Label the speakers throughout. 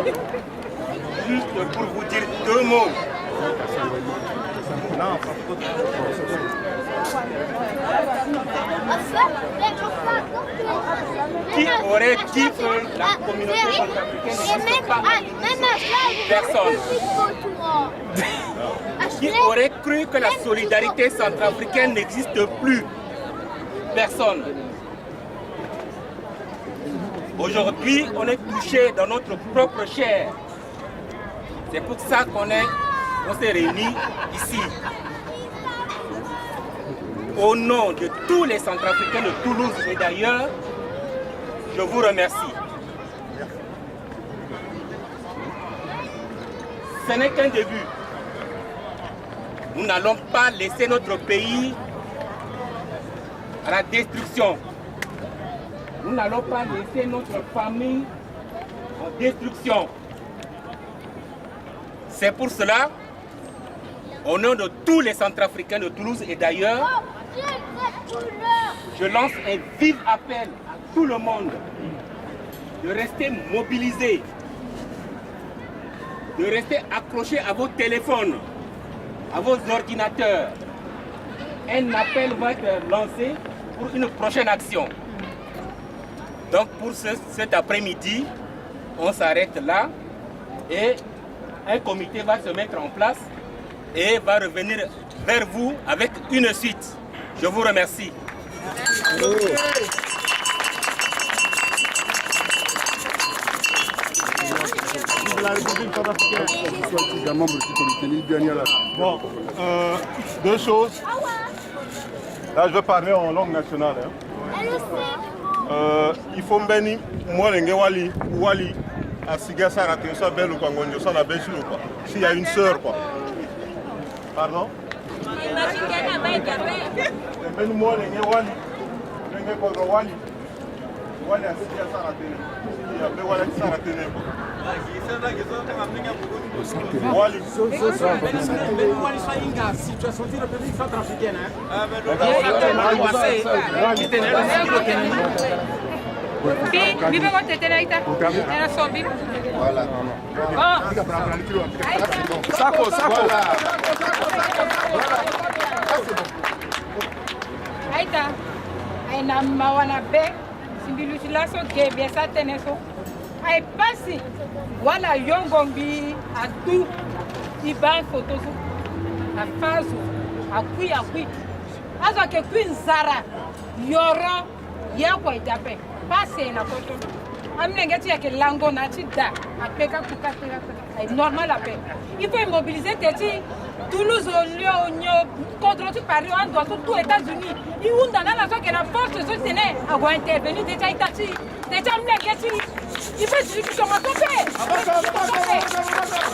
Speaker 1: Juste pour vous dire deux mots. Qui aurait dit que la communauté centrafricaine n'existe pas? Personne. Qui aurait cru que la solidarité centrafricaine n'existe plus? Personne. Aujourd'hui, on est touché dans notre propre chair. C'est pour ça qu'on s'est réunis ici. Au nom de tous les Centrafricains de Toulouse et d'ailleurs, je vous remercie. Ce n'est qu'un début. Nous n'allons pas laisser notre pays à la destruction. Nous n'allons pas laisser notre famille en destruction. C'est pour cela, au nom de tous les Centrafricains de Toulouse et d'ailleurs, je lance un vif appel à tout le monde de rester mobilisé, de rester accroché à vos téléphones, à vos ordinateurs. Un appel va être lancé pour une prochaine action. Donc pour cet après-midi, on s'arrête là et un comité va se mettre en place et va revenir vers vous avec une suite. Je vous remercie.
Speaker 2: Bon, deux choses. Là, je vais parler en langue nationale. Il faut bénir moi Wali à Sigasa Ratensa Belle ou Kwangonjo, ça la bêche ou quoi. S'il y a une sœur quoi. Pardon? Ben moi Wali. Wali à Sigasa Ratensa. Il y a Wali à Ratensa. Wali.
Speaker 3: Situation de la République centrafricaine.
Speaker 2: Voilà.
Speaker 3: Sako.
Speaker 4: Aïta, aïna mawana be, simbilusilaso ke biasa teneso. Aïe passi, wala yongombi a tout, iban photo so, a faso, a kui. Azo ke kui nzara, yoro, yakwa idape, passe na photo. Amnengeti ya ke lango na chida, a peka kukatera, aïe normal a pe. Il faut immobiliser teti. Toulouse, contre tout Paris, on doit tout aux États-Unis. Il y a la force soutenue à intervenir déjà Itachi. Déjà, il faut dire que comment on fait.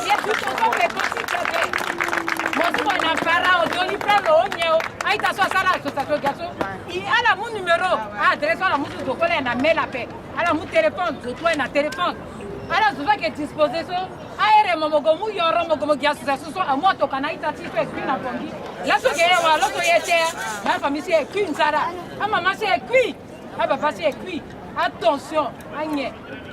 Speaker 4: Il y a tout ce qu'on fait possible. Moi, je suis un parent, je suis un Aïta soit ça là, association garçon. Il a mon numéro, adresse à la mousse de coller, elle a mis la paix. Elle a mon téléphone, je dois un téléphone. Alors, je vois que disposer ça. Aere momogomu yoro mogomo association so amwa to kana itati to ekwi na pongi la so ke wa lo to yete ma famille c'est ekwi nzara a maman c'est ekwi a papa c'est ekwi attention anye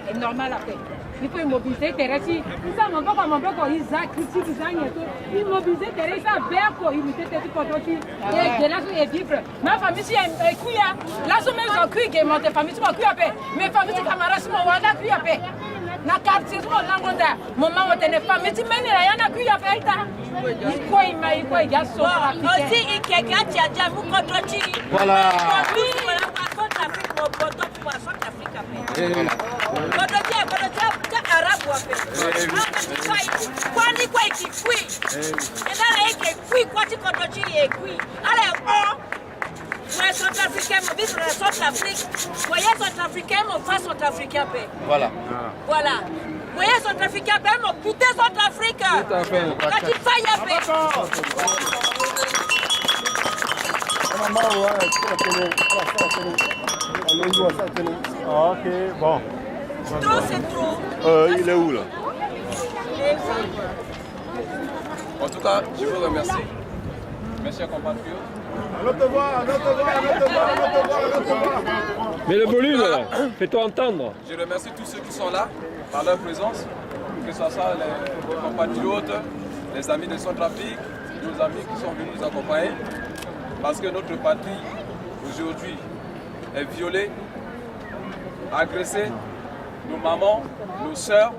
Speaker 4: est normal à faire il faut immobiliser teresi ça mon papa Isaac critique Isaac to immobiliser teresi ça berko il était tout pototi et de là so est vivre ma famille c'est ekwi la so même so ekwi que mon famille so ekwi après mes famille camarades so wala ekwi après na quartier so langonda maman otene famille ti meni la yana ku ya faita iko ya so
Speaker 5: aussi ikeka tia mu kontroti
Speaker 2: Voilà.
Speaker 5: Arabu wape. Kwani kwa ikikui. Ndara ikikui kwa tikotochi ikikui. Ale ouais, Centrafricain, mon vivre la Centrafrique. Voyez Centrafricain, mon frère Centrafricain.
Speaker 2: Voilà.
Speaker 5: Voilà. Voyez Centrafricain, mon putain Centrafrique. Quand il faille à paix.
Speaker 2: Ok, bon.
Speaker 5: Trop, c'est trop.
Speaker 2: Il est où là?
Speaker 6: En tout cas, je vous remercie, mes chers compatriotes.
Speaker 7: Mais le volume là, fais-toi entendre.
Speaker 6: Je remercie tous ceux qui sont là, par leur présence. que ce soit les compatriotes, les amis de Centrafrique, nos amis qui sont venus nous accompagner, parce que notre patrie, aujourd'hui, est violée, agressée. Nos mamans, nos sœurs,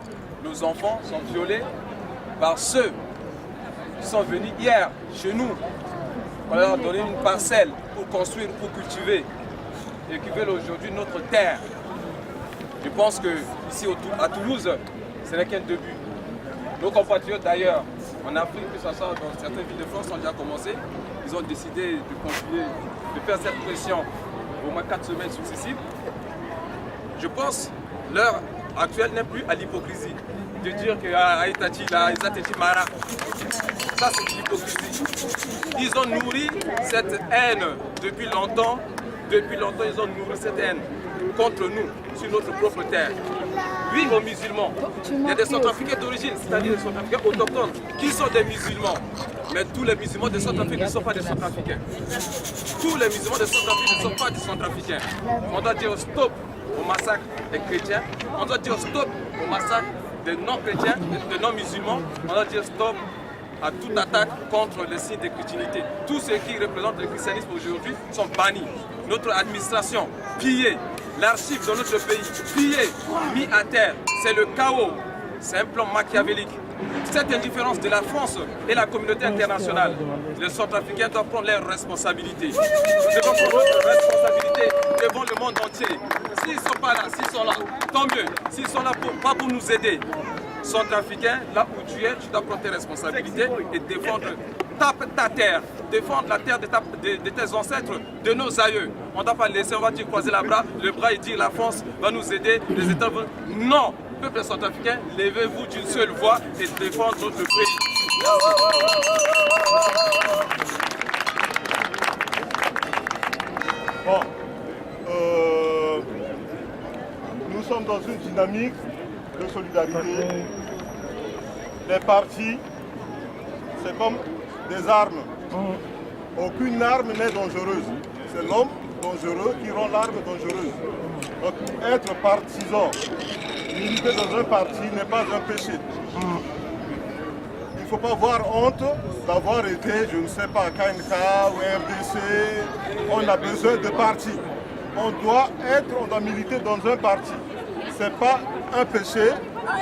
Speaker 6: nos enfants sont violés par ceux qui sont venus hier chez nous. On leur a donné une parcelle pour construire, pour cultiver, et qui veulent aujourd'hui notre terre. Je pense que ici à Toulouse, ce n'est qu'un début. Nos compatriotes d'ailleurs, en Afrique, que ce soit dans certaines villes de France, ont déjà commencé. Ils ont décidé de continuer, de faire cette pression au moins 4 semaines successives. Je pense que l'heure actuelle n'est plus à l'hypocrisie. De dire que Aïtati, là, Aïtati Mara. Ça, c'est l'hypocrisie. Ils ont nourri cette haine depuis longtemps. Depuis longtemps, ils ont nourri cette haine contre nous, sur notre propre terre. Oui, aux musulmans. Il y a des Centrafricains d'origine, c'est-à-dire des Centrafricains autochtones, qui sont des musulmans. Mais tous les musulmans de Centrafrique ne sont pas des Centrafricains. Tous les musulmans de Centrafrique ne sont pas des Centrafricains. On doit dire stop au massacre des chrétiens. On doit dire stop au massacre des non-chrétiens, des non-musulmans. On doit dire stop à toute attaque contre les signes de chrétienté. Tous ceux qui représentent le christianisme aujourd'hui sont bannis. Notre administration pillée, l'archive de notre pays pillée, mis à terre. C'est le chaos, c'est un plan machiavélique. Cette indifférence de la France et la communauté internationale, les Centrafricains doivent prendre leurs responsabilités. Nous devons prendre notre responsabilité devant le monde entier. S'ils ne sont pas là, s'ils sont là, tant mieux. S'ils sont là pas pour nous aider, Centrafricains, là où tu es, tu dois prendre tes responsabilités et défendre ta terre, défendre la terre de tes ancêtres, de nos aïeux. On ne doit pas laisser, on va dire croiser le bras et dire la France va nous aider, les États vont... Non, peuple centrafricain, levez-vous d'une seule voix et défendre notre pays.
Speaker 2: Bon, nous sommes dans une dynamique de solidarité. Les partis, c'est comme des armes. Aucune arme n'est dangereuse. C'est l'homme dangereux qui rend l'arme dangereuse. Donc être partisan, militer dans un parti n'est pas un péché. Il ne faut pas avoir honte d'avoir été, je ne sais pas, KNK ou RDC. On a besoin de partis. On doit militer dans un parti. Ce n'est pas un péché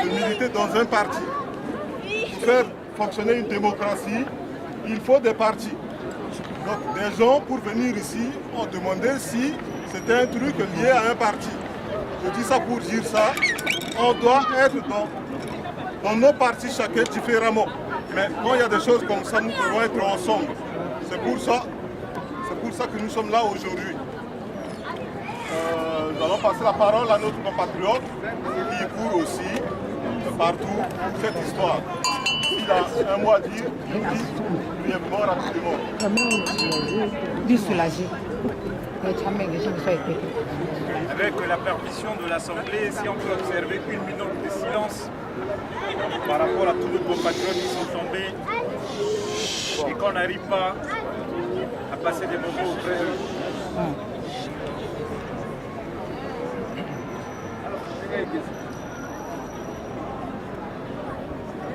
Speaker 2: de militer dans un parti. Pour faire fonctionner une démocratie, il faut des partis. Donc des gens pour venir ici ont demandé si c'était un truc lié à un parti. Je dis ça pour dire ça. On doit être dans nos partis chacun différemment. Mais quand il y a des choses comme ça, nous devons être ensemble. C'est pour ça que nous sommes là aujourd'hui. Nous allons passer la parole à notre compatriote qui court aussi partout pour cette histoire. Il a un mot à dire, il dit brièvement, rapidement.
Speaker 4: Du soulagé.
Speaker 7: Avec la permission de l'Assemblée, si on peut observer 1 minute de silence par rapport à tous nos compatriotes qui sont tombés et qu'on n'arrive pas à passer des moments auprès d'eux.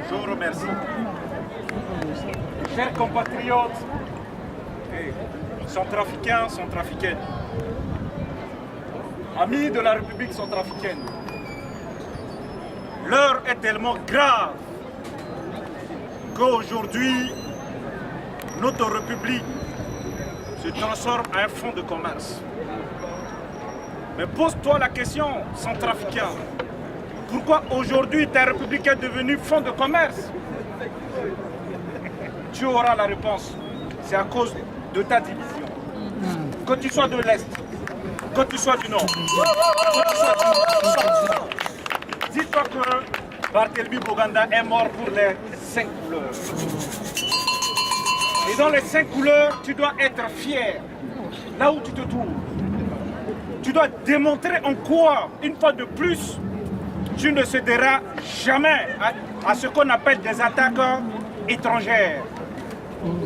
Speaker 7: Je vous remercie. Chers compatriotes, centrafricains, centrafricaines, amis de la République centrafricaine, l'heure est tellement grave qu'aujourd'hui, notre République se transforme en un fonds de commerce. Mais pose-toi la question, centrafricain, pourquoi aujourd'hui ta République est devenue fonds de commerce? Tu auras la réponse. C'est à cause de ta division. Que tu sois de l'Est, que tu sois du Nord, que tu sois du Nord. Dis-toi que Barthélemy Boganda est mort pour les 5 couleurs. Et dans les 5 couleurs, tu dois être fier. Là où tu te trouves. Tu dois démontrer en quoi, une fois de plus, tu ne céderas jamais à ce qu'on appelle des attaques étrangères.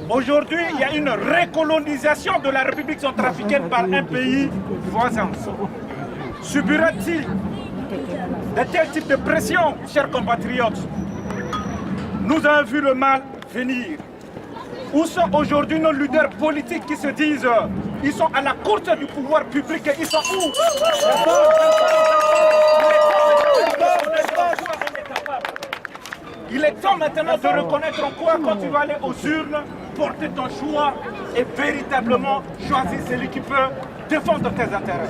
Speaker 7: Aujourd'hui, il y a une recolonisation de la République centrafricaine par un pays voisin. Subira-t-il de tels types de pression, chers compatriotes. Nous avons vu le mal venir. Où sont aujourd'hui nos leaders politiques qui se disent ils sont à la course du pouvoir public et ils sont où? Il est temps maintenant de reconnaître en quoi, quand tu vas aller aux urnes, porter ton choix et véritablement choisir celui qui peut défendre tes intérêts.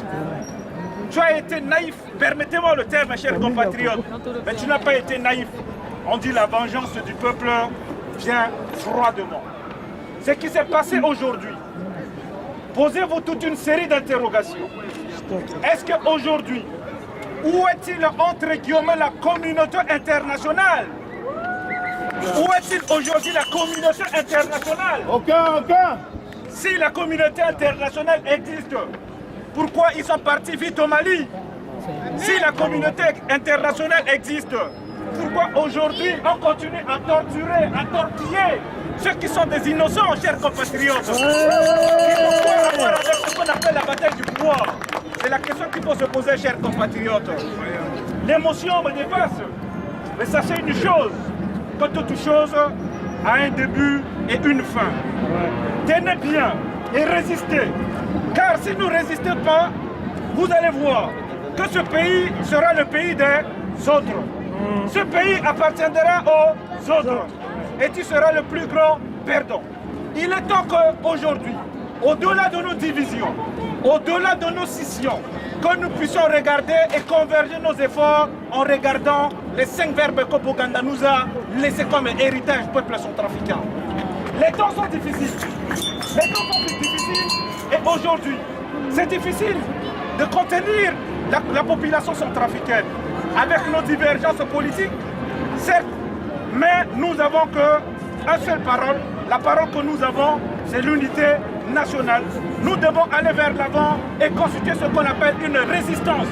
Speaker 7: Tu as été naïf, permettez-moi le terme, mes chers compatriotes, mais tu n'as pas été naïf. On dit la vengeance du peuple vient froidement. Ce qui s'est passé aujourd'hui, posez-vous toute une série d'interrogations. Est-ce qu'aujourd'hui, où est-il entre guillemets la communauté internationale? Où est-il aujourd'hui la communauté internationale?
Speaker 3: Aucun.
Speaker 7: Si la communauté internationale existe, pourquoi ils sont partis vite au Mali? Si la communauté internationale existe, pourquoi aujourd'hui on continue à torturer, à torpiller ceux qui sont des innocents, chers compatriotes? Ils ont quoi à voir avec ce qu'on appelle la bataille du pouvoir? C'est la question qu'il faut se poser, chers compatriotes. L'émotion me dépasse. Mais sachez une chose, que toute chose a un début et une fin. Tenez bien et résistez. Car si nous ne résistons pas, vous allez voir que ce pays sera le pays des autres. Ce pays appartiendra aux autres. Et tu seras le plus grand perdant. Il est temps qu'aujourd'hui, au-delà de nos divisions, au-delà de nos scissions, que nous puissions regarder et converger nos efforts en regardant les 5 verbes que Boganda nous a laissés comme héritage peuple centrafricain. Les temps sont difficiles. Les temps sont difficiles. Et aujourd'hui, c'est difficile de contenir la population centrafricaine avec nos divergences politiques, certes, mais nous avons qu'une seule parole. La parole que nous avons, c'est l'unité nationale. Nous devons aller vers l'avant et constituer ce qu'on appelle une résistance.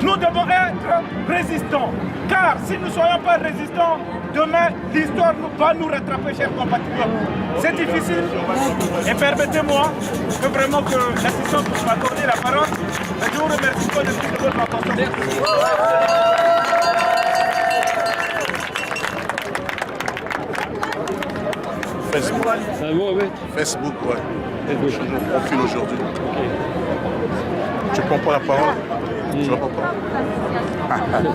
Speaker 7: Nous devons être résistants, car si nous ne soyons pas résistants, demain l'histoire va nous rattraper, chers compatriotes. C'est difficile et permettez-moi que vraiment que l'assistance pour m'accorder la parole. Je vous remercie pour votre attention.
Speaker 2: Facebook. Facebook, ouais. Je change mon profil aujourd'hui. Tu prends pas la parole? Tu vas pas parler.